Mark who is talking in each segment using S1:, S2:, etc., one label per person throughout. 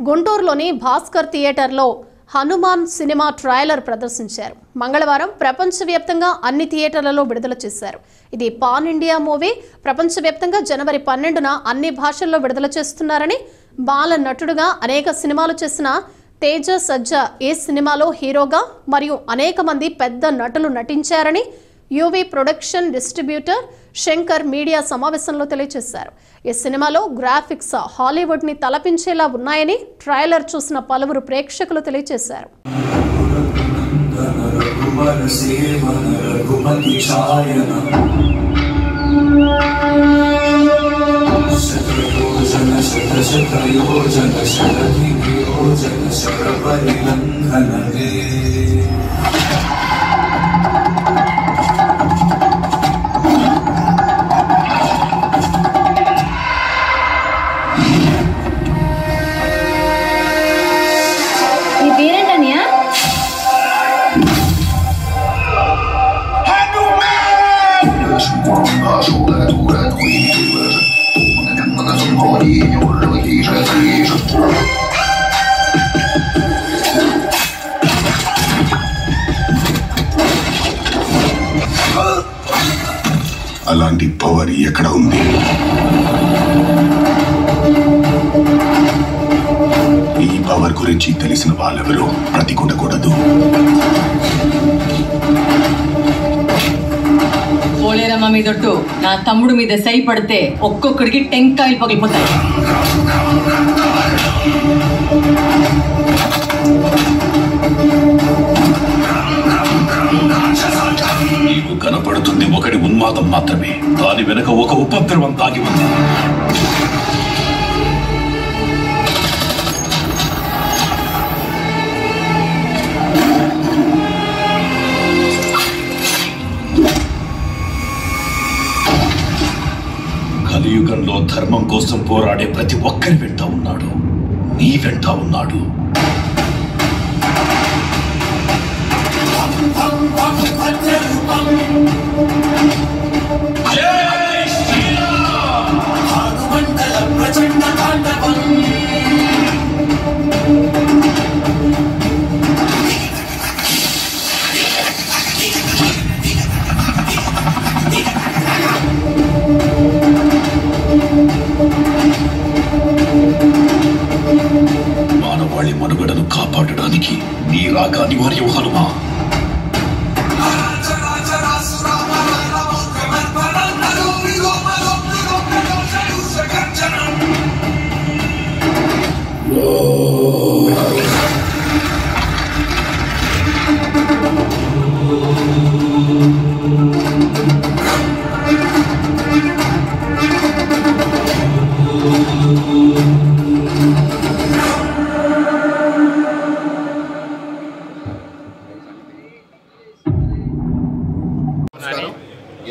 S1: గుంటూరులోని భాస్కర్ థియేటర్లో Hanuman cinema trailer ప్రదర్శించారు. మంగళవారం ప్రపంచవ్యాప్తంగా అన్ని థియేటర్లలో విడుదల చేశారు. ఇది పాన్ ఇండియా మూవీ. ప్రపంచవ్యాప్తంగా జనవరి 12న అన్ని భాషల్లో విడుదల చేస్తున్నారని, బాల నటుడుగా అనేక సినిమాలు చేసిన తేజ సజ్జా ఈ సినిమాలో హీరోగా మరియు అనేక మంది పెద్ద నటులు నటించారని UV production distributor Shankar media సమావేశంలో తెలియజేశారు. ఈ సినిమాలో గ్రాఫిక్స్ హాలీవుడ్ ని తలపించేలా ఉన్నాయని ట్రైలర్ చూసిన పలువురు ప్రేక్షకులు తెలియజేశారు.
S2: అలాంటి పవర్ ఎక్కడ ఉంది? ఈ పవర్ గురించి తెలిసిన వాళ్ళెవరూ ప్రతికుండకూడదు.
S3: పోలేరమ్మ మీదొట్టు నా తమ్ముడు మీద సై పడితే ఒక్కొక్కడికి టెంకాయలు పగిలిపోతాయి.
S2: నీకు కనపడుతుంది ఒకటి ఉన్మాదం మాత్రమే. దాని వెనుక ఒక ఉపద్రవం దాగి ఉంది. కలియుగంలో ధర్మం కోసం పోరాడే ప్రతి ఒక్కరి వెంట ఉన్నాడు. నీ వెంట ఉన్నాడు. మానవాళి మనుగడను కాపాడడానికి నీ రాక అనివార్యం హనుమా.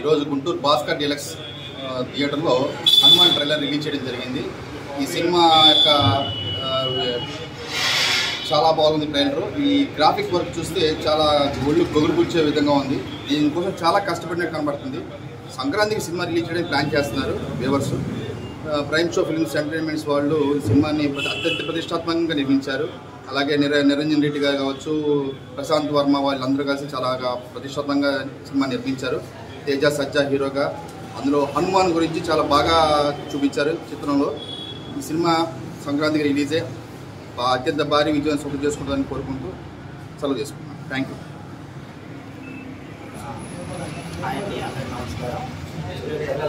S4: ఈరోజు గుంటూరు భాస్కర్ డీలక్స్ థియేటర్లో హనుమాన్ ట్రైలర్ రిలీజ్ చేయడం జరిగింది. ఈ సినిమా యొక్క చాలా బాగుంది ట్రైలర్. ఈ గ్రాఫిక్ వర్క్ చూస్తే చాలా ఒళ్ళు గొగురుపుచ్చే విధంగా ఉంది. దీనికోసం చాలా కష్టపడినట్టు కనబడుతుంది. సంక్రాంతికి సినిమా రిలీజ్ చేయడానికి ప్లాన్ చేస్తున్నారు viewers. Prime show films entertainments వాళ్ళు ఈ సినిమాని అత్యంత ప్రతిష్టాత్మకంగా నిర్మించారు. అలాగే నిరంజన్ రెడ్డి గారు కావచ్చు, ప్రశాంత్ వర్మ వాళ్ళందరూ కలిసి చాలా ప్రతిష్టాత్మకంగా సినిమా నిర్మించారు. తేజ సజ్జా హీరోగా. అందులో హనుమాన్ గురించి చాలా బాగా చూపించారు చిత్రంలో. ఈ సినిమా సంక్రాంతికి రిలీజే అత్యంత భారీ విజయం సొంతం చేసుకుంటుందని కోరుకుంటూ సెలవు చేసుకున్నాను. Thank you.
S5: నమస్కారం.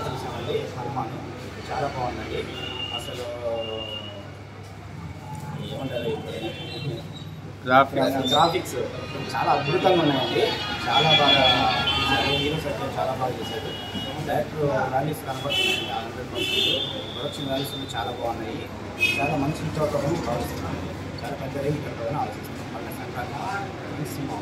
S5: చూసామండి హనుమాన్ చాలా బాగుందండి. అసలు ఏమంటారు, గ్రాఫిక్స్ చాలా అద్భుతంగా ఉన్నాయండి. చాలా బాగా చేశారు. హీరో సత్యం చాలా బాగా చేశారు. డైరెక్టర్ వాల్యూస్ కనపడుతున్నాయండి 100%. ప్రొడక్షన్ వాల్యూస్ చాలా బాగున్నాయి. చాలా మంచి చోట్లని భావిస్తున్నాను. చాలా పెద్ద రేంజ్ కనపడని ఆలోచిస్తున్నాను. మళ్ళీ సంక్రాంతి సినిమా